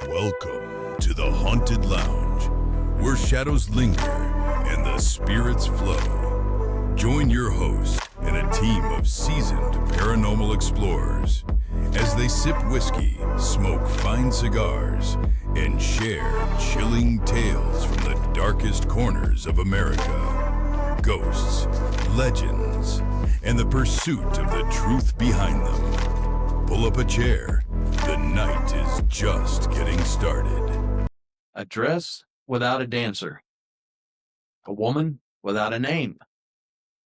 Welcome to the Haunted Lounge, where shadows linger and the spirits flow. Join your host and a team of seasoned paranormal explorers as they sip whiskey, smoke fine cigars, and share chilling tales from the darkest corners of America. Ghosts, legends, and the pursuit of the truth behind them. Pull up a chair. The night is just getting started. A dress without a dancer. A woman without a name.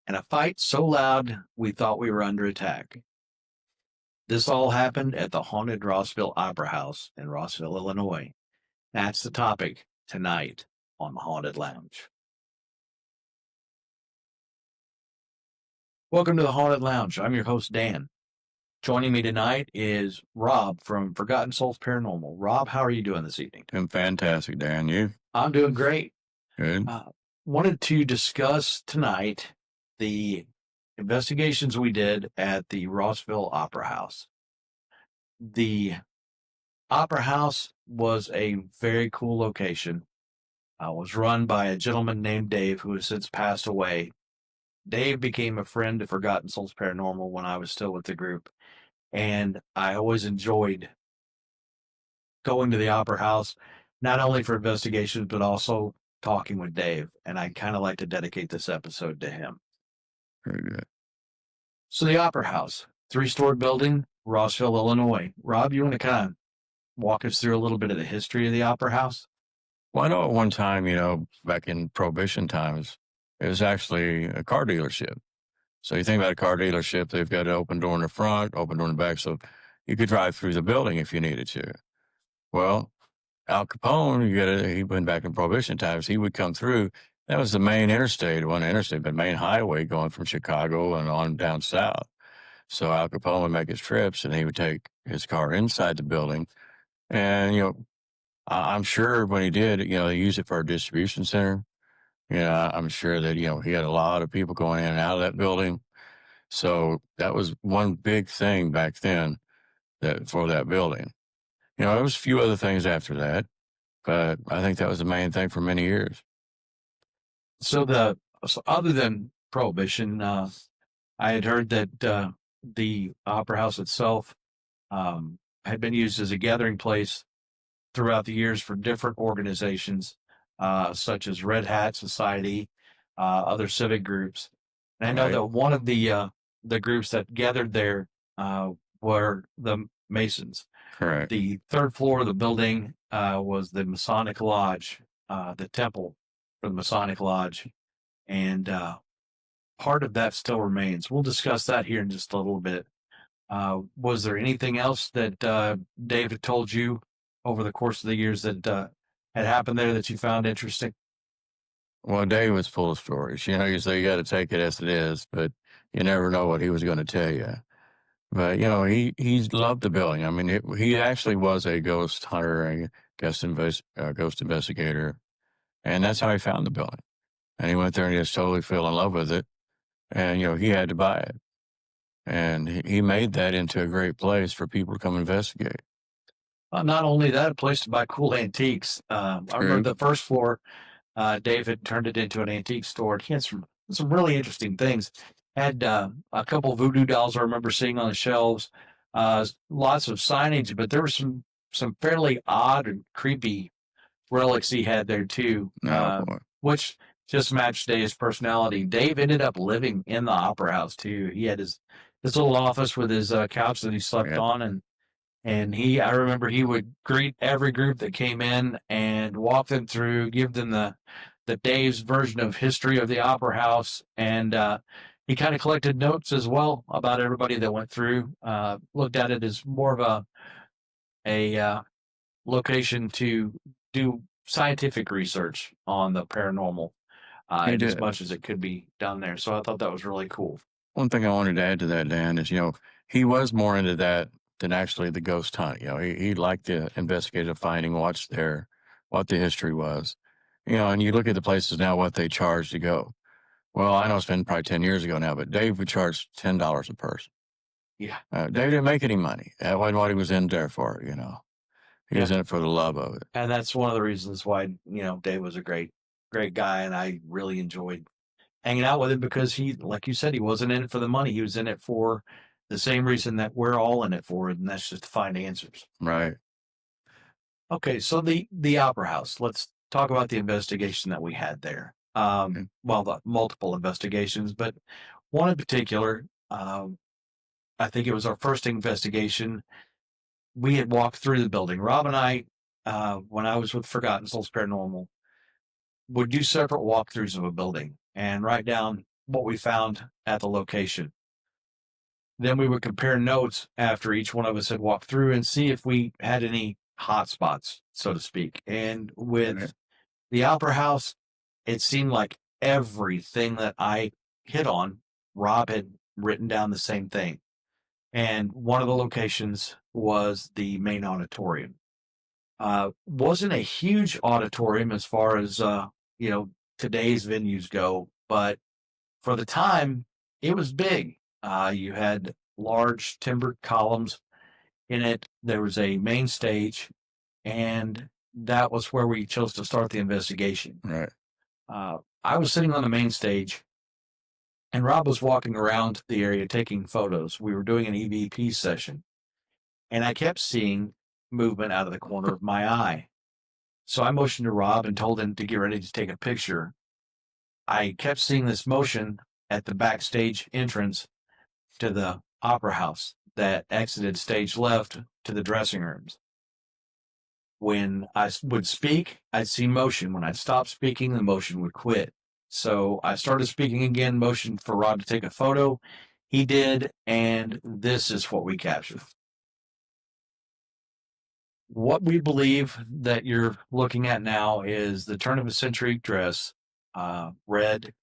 And a fight so loud we thought we were under attack. This all happened at the haunted Rossville Opera House in Rossville, Illinois. That's the topic tonight on the Haunted Lounge. Welcome to the Haunted Lounge. I'm your host, Dan. Joining me tonight is Rob from Forgotten Souls Paranormal. Rob, how are you doing this evening? Doing fantastic, Dan. You? I'm doing great. Good. Wanted to discuss tonight the investigations we did at the Rossville Opera House. The Opera House was a very cool location. It was run by a gentleman named Dave, who has since passed away. Dave became a friend of Forgotten Souls Paranormal when I was still with the group, and I always enjoyed going to the Opera House, not only for investigations, but also talking with Dave, and I kind of like to dedicate this episode to him. Very good. So the Opera House, 3-story building, Rossville, Illinois. Rob, you want to kind of walk us through a little bit of the history of the Opera House? Well, I know at one time, back in Prohibition times, it was actually a car dealership. So you think about a car dealership, they've got an open door in the front, open door in the back, so you could drive through the building if you needed to. Well, Al Capone, he went back in Prohibition times, he would come through. That was the main interstate, one interstate, but main highway going from Chicago and on down south. So Al Capone would make his trips, and he would take his car inside the building. And, I'm sure when he did, they used it for a distribution center. I'm sure that, he had a lot of people going in and out of that building. So that was one big thing back then for that building. There was a few other things after that, but I think that was the main thing for many years. So other than Prohibition, I had heard that the Opera House itself had been used as a gathering place throughout the years for different organizations, such as Red Hat Society, other civic groups. And I know that one of the groups that gathered there were the Masons. Correct. The third floor of the building was the Masonic Lodge, the temple for the Masonic Lodge. And part of that still remains. We'll discuss that here in just a little bit. Was there anything else that David told you over the course of the years that had happened there that you found interesting? Well, Dave was full of stories. You say you got to take it as it is, but you never know what he was going to tell you. But, he loved the building. I mean, he actually was a ghost hunter, a ghost investigator, and that's how he found the building. And he went there and he just totally fell in love with it. And, he had to buy it. And he made that into a great place for people to come investigate. Not only that, a place to buy cool antiques. I remember the first floor, David turned it into an antique store. He had some really interesting things. Had a couple voodoo dolls I remember seeing on the shelves, lots of signage, but there were some fairly odd and creepy relics he had there too, which just matched Dave's personality. Dave ended up living in the Opera House too. He had his little office with his couch that he slept on, and I remember he would greet every group that came in and walk them through, give them the Dave's version of history of the Opera House, and he kind of collected notes as well about everybody that went through. Looked at it as more of a location to do scientific research on the paranormal, as much as it could be done there. So I thought that was really cool. One thing I wanted to add to that, Dan, is, he was more into that than actually the ghost hunt. He liked the investigative finding, what the history was. And you look at the places now, what they charge to go. Well, I know it's been probably 10 years ago now, but Dave would charge $10 a person. Yeah. Dave didn't make any money. That wasn't what he was in there for, He was in it for the love of it. And that's one of the reasons why, Dave was a great guy. And I really enjoyed hanging out with him because he, like you said, he wasn't in it for the money. He was in it for the same reason that we're all in it for, and that's just to find answers. Right. Okay, so the Opera House. Let's talk about the investigation that we had there. Well, the multiple investigations, but one in particular, I think it was our first investigation. We had walked through the building. Rob and I, when I was with Forgotten Souls Paranormal, would do separate walkthroughs of a building and write down what we found at the location. Then we would compare notes after each one of us had walked through and see if we had any hot spots, so to speak. And with the Opera House, it seemed like everything that I hit on, Rob had written down the same thing. And one of the locations was the main auditorium. Wasn't a huge auditorium as far as, today's venues go, but for the time, it was big. You had large timbered columns in it. There was a main stage, and that was where we chose to start the investigation. Right. I was sitting on the main stage, and Rob was walking around the area taking photos. We were doing an EVP session, and I kept seeing movement out of the corner of my eye. So I motioned to Rob and told him to get ready to take a picture. I kept seeing this motion at the backstage entrance to the Opera House that exited stage left to the dressing rooms. When I would speak, I'd see motion. When I'd stop speaking, the motion would quit. So I started speaking again, motioned for Rob to take a photo. He did, and this is what we captured. What we believe that you're looking at now is the turn of a century dress, red,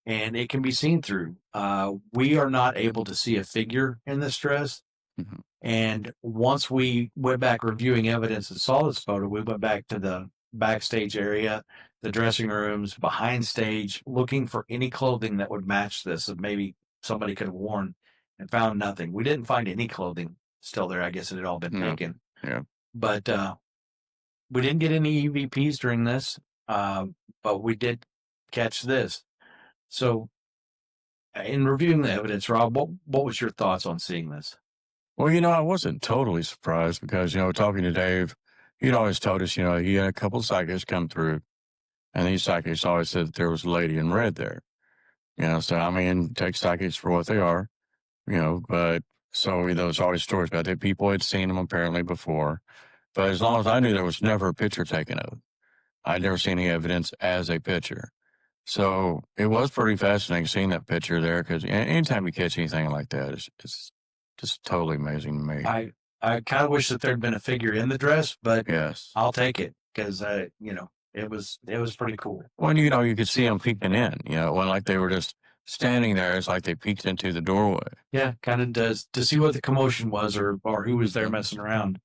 and it can be seen through. We are not able to see a figure in this dress. Mm-hmm. And once we went back reviewing evidence and saw this photo, we went back to the backstage area, the dressing rooms, behind stage, looking for any clothing that would match this that maybe somebody could have worn, and found nothing. We didn't find any clothing still there. I guess it had all been taken. Yeah. But we didn't get any EVPs during this, but we did catch this. So in reviewing the evidence, Rob, what was your thoughts on seeing this? Well, I wasn't totally surprised because, talking to Dave, he'd always told us, he had a couple of psychics come through, and these psychics always said that there was a lady in red there. So, take psychics for what they are, but so there's always stories about that. People had seen them apparently before, but as long as I knew, there was never a picture taken of it. I'd never seen any evidence as a picture. So it was pretty fascinating seeing that picture there because anytime you catch anything like that, it's just totally amazing to me. I kind of wish that there'd been a figure in the dress, but yes, I'll take it because, it was pretty cool. Well, you could see them peeking in, when like they were just standing there. It's like they peeked into the doorway. Yeah, kind of does to see what the commotion was or who was there messing around.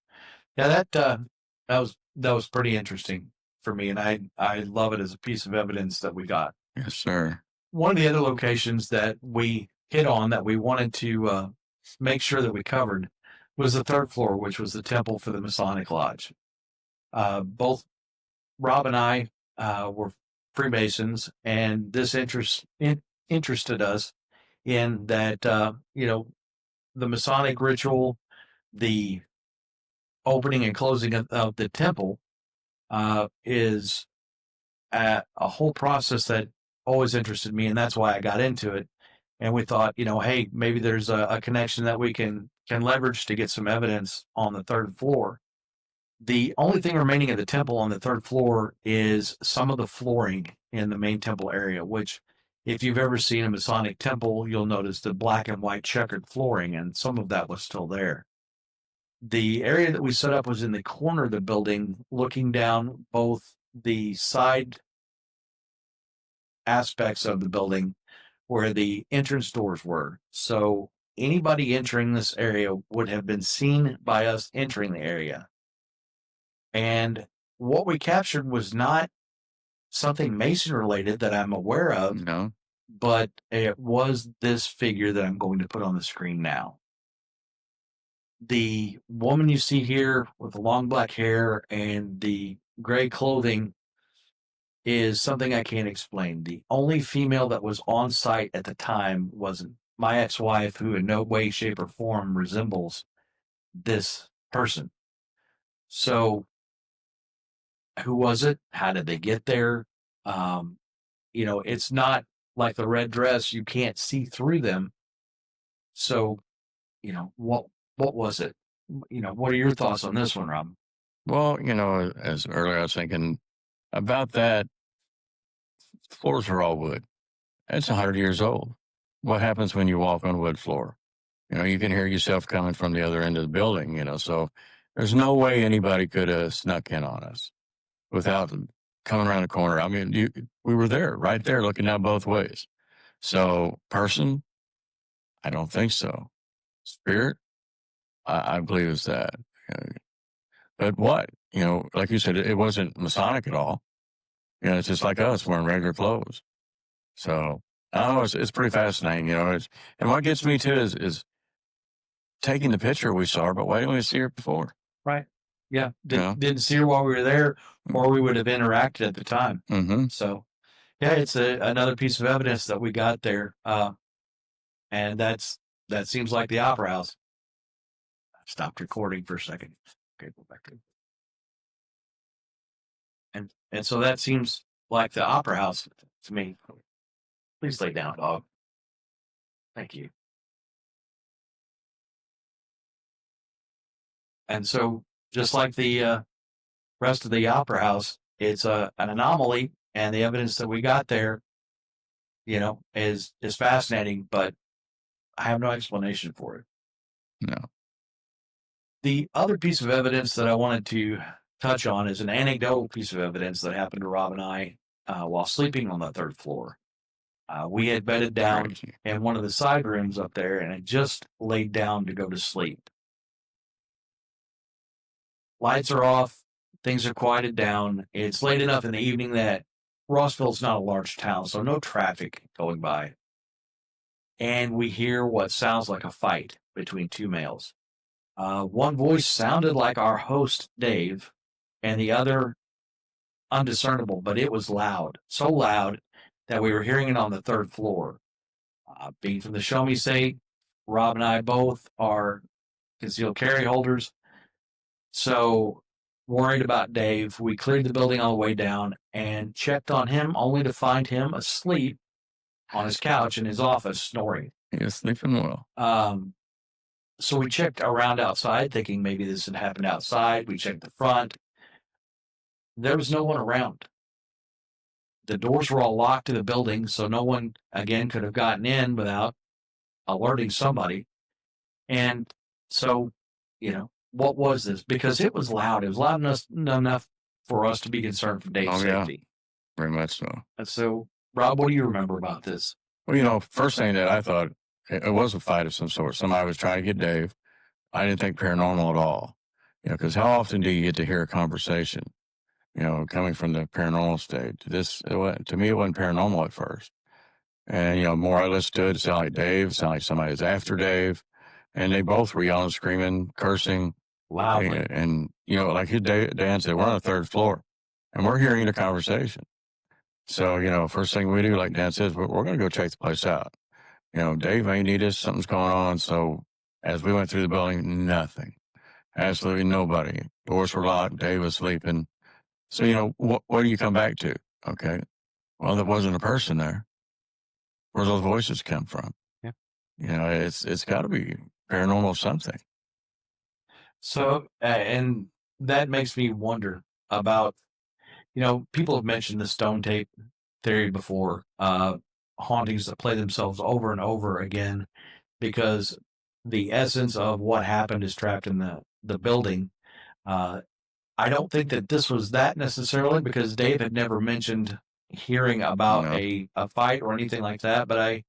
Yeah, that was pretty interesting for me, and I love it as a piece of evidence that we got. Yes, sir. One of the other locations that we hit on that we wanted to make sure that we covered was the third floor, which was the temple for the Masonic Lodge. Both Rob and I were Freemasons, and this interested us in that, the Masonic ritual, the opening and closing of the temple is a whole process that always interested me, and that's why I got into it. And we thought, hey, maybe there's a connection that we can leverage to get some evidence on the third floor. The only thing remaining of the temple on the third floor is some of the flooring in the main temple area, which if you've ever seen a Masonic temple, you'll notice the black and white checkered flooring, and some of that was still there. The area that we set up was in the corner of the building, looking down both the side aspects of the building where the entrance doors were. So anybody entering this area would have been seen by us entering the area. And what we captured was not something Mason related that I'm aware of. No. But it was this figure that I'm going to put on the screen now. the woman you see here with the long black hair and the gray clothing is something I can't explain. The only female that was on site at the time was my ex-wife, who in no way, shape, or form resembles this person. So, who was it? How did they get there? It's not like the red dress. You can't see through them. So, what was it? What are your thoughts on this one, Rob? Well, as earlier I was thinking about that, floors are all wood. It's 100 years old. What happens when you walk on wood floor? You can hear yourself coming from the other end of the building, so there's no way anybody could have snuck in on us without coming around the corner. I mean, we were there, right there, looking out both ways. So, person, I don't think so. Spirit, I believe it's that. But what? Like you said, it wasn't Masonic at all. It's just like us wearing regular clothes. So, I don't know, it's pretty fascinating, and what gets me too is taking the picture we saw her, but why didn't we see her before? Right. Yeah. Didn't see her while we were there, or we would have interacted at the time. Mm-hmm. So, yeah, it's another piece of evidence that we got there. And that seems like the Opera House. I stopped recording for a second. Okay, go back to. And so that seems like the Opera House to me. Please lay down, dog. Thank you. And so, just like the rest of the Opera House, it's an anomaly, and the evidence that we got there, is fascinating, but I have no explanation for it. No. The other piece of evidence that I wanted to touch on is an anecdotal piece of evidence that happened to Rob and I while sleeping on the third floor. We had bedded down in one of the side rooms up there and had just laid down to go to sleep. Lights are off. Things are quieted down. It's late enough in the evening that Rossville's not a large town, so no traffic going by. And we hear what sounds like a fight between two males. One voice sounded like our host, Dave, and the other undiscernible, but it was loud. So loud that we were hearing it on the third floor. Being from the Show Me State, Rob and I both are concealed carry holders. So, worried about Dave, we cleared the building on the way down and checked on him, only to find him asleep on his couch in his office, snoring. He was sleeping well. So we checked around outside, thinking maybe this had happened outside. We checked the front. There was no one around. The doors were all locked to the building, so no one, again, could have gotten in without alerting somebody. And so, what was this? Because it was loud. It was loud enough for us to be concerned for Dave's safety. Yeah. Very much so. And so, Rob, what do you remember about this? Well, first thing that I thought, it was a fight of some sort. Somebody was trying to get Dave. I didn't think paranormal at all. Because how often do you get to hear a conversation, coming from the paranormal state? To me, it wasn't paranormal at first. And, more I listened to it sounded like Dave, sounded like somebody was after Dave. And they both were yelling, screaming, cursing. Loudly. And like Dan said, we're on the third floor. And we're hearing the conversation. So, first thing we do, like Dan says, we're going to go check the place out. Dave may need us. Something's going on. So as we went through the building, nothing. Absolutely nobody. Doors were locked. Dave was sleeping. So, what do you come back to? Okay. Well, there wasn't a person there. Where those voices come from? Yeah. It's got to be paranormal something. So, and that makes me wonder about, people have mentioned the stone tape theory before, hauntings that play themselves over and over again because the essence of what happened is trapped in the building. I don't think that this was that necessarily because Dave had never mentioned hearing about a fight or anything like that, but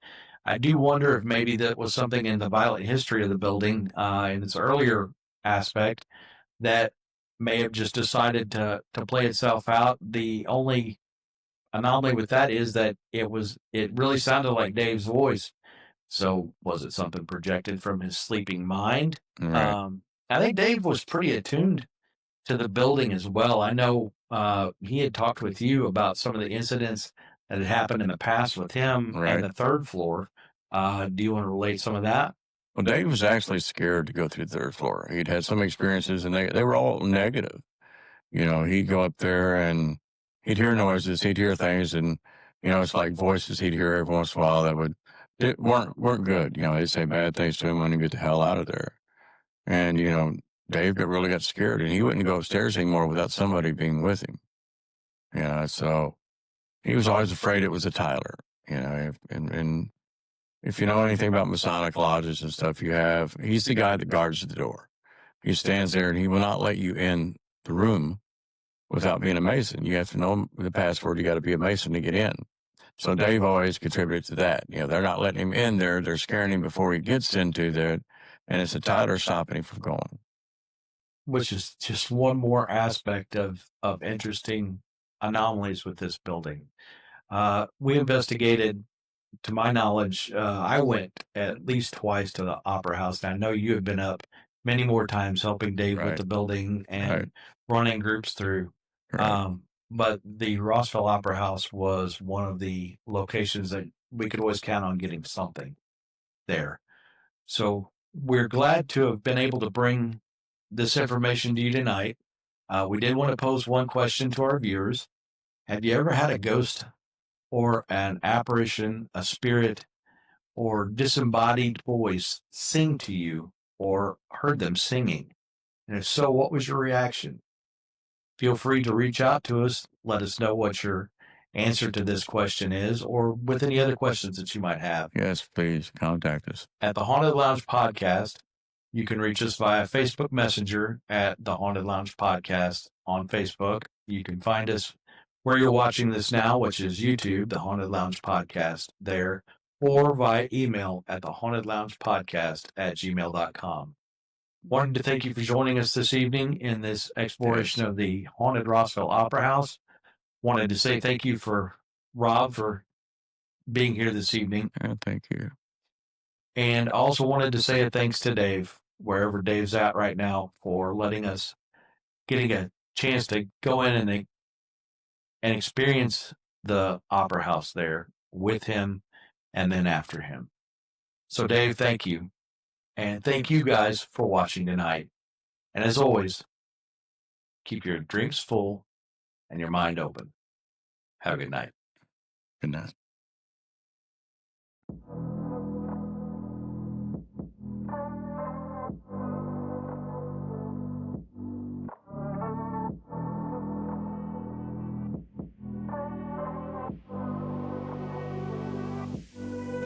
I do wonder if maybe that was something in the violent history of the building in its earlier aspect that may have just decided to play itself out. The only anomaly with that is that it really sounded like Dave's voice. So was it something projected from his sleeping mind? Right. I think Dave was pretty attuned to the building as well. I know he had talked with you about some of the incidents that had happened in the past with him and the third floor. Do you want to relate some of that? Well, Dave was actually scared to go through the third floor. He'd had some experiences, and they were all negative. He'd go up there and he'd hear noises, he'd hear things, and it's like voices he'd hear every once in a while that weren't good. They'd say bad things to him when he get the hell out of there. And Dave really got scared, and he wouldn't go upstairs anymore without somebody being with him. So he was always afraid it was a Tyler. And if you know anything about Masonic lodges and stuff, he's the guy that guards the door. He stands there and he will not let you in the room without being a Mason. You have to know the password. You got to be a Mason to get in. So Dave always contributed to that. They're not letting him in there. They're scaring him before he gets into there. And it's a Tyler stopping him from going. Which is just one more aspect of interesting anomalies with this building. We investigated, to my knowledge, I went at least twice to the Opera House. And I know you have been up many more times helping Dave with the building and running groups through. But the Rossville Opera House was one of the locations that we could always count on getting something there. So we're glad to have been able to bring this information to you tonight. We did want to pose one question to our viewers. Have you ever had a ghost or an apparition, a spirit, or disembodied voice sing to you or heard them singing? And if so, what was your reaction? Feel free to reach out to us. Let us know what your answer to this question is, or with any other questions that you might have. Yes, please contact us. At the Haunted Lounge Podcast, you can reach us via Facebook Messenger at the Haunted Lounge Podcast on Facebook. You can find us where you're watching this now, which is YouTube, the Haunted Lounge Podcast there, or via email at the Haunted Lounge Podcast at gmail.com. Wanted to thank you for joining us this evening in this exploration of the haunted Rossville Opera House. Wanted to say thank you for Rob for being here this evening. Thank you. And also wanted to say a thanks to Dave, wherever Dave's at right now, for getting a chance to go in and experience the Opera House there with him and then after him. So Dave, thank you. And thank you guys for watching tonight. And as always, keep your drinks full and your mind open. Have a good night. Good night.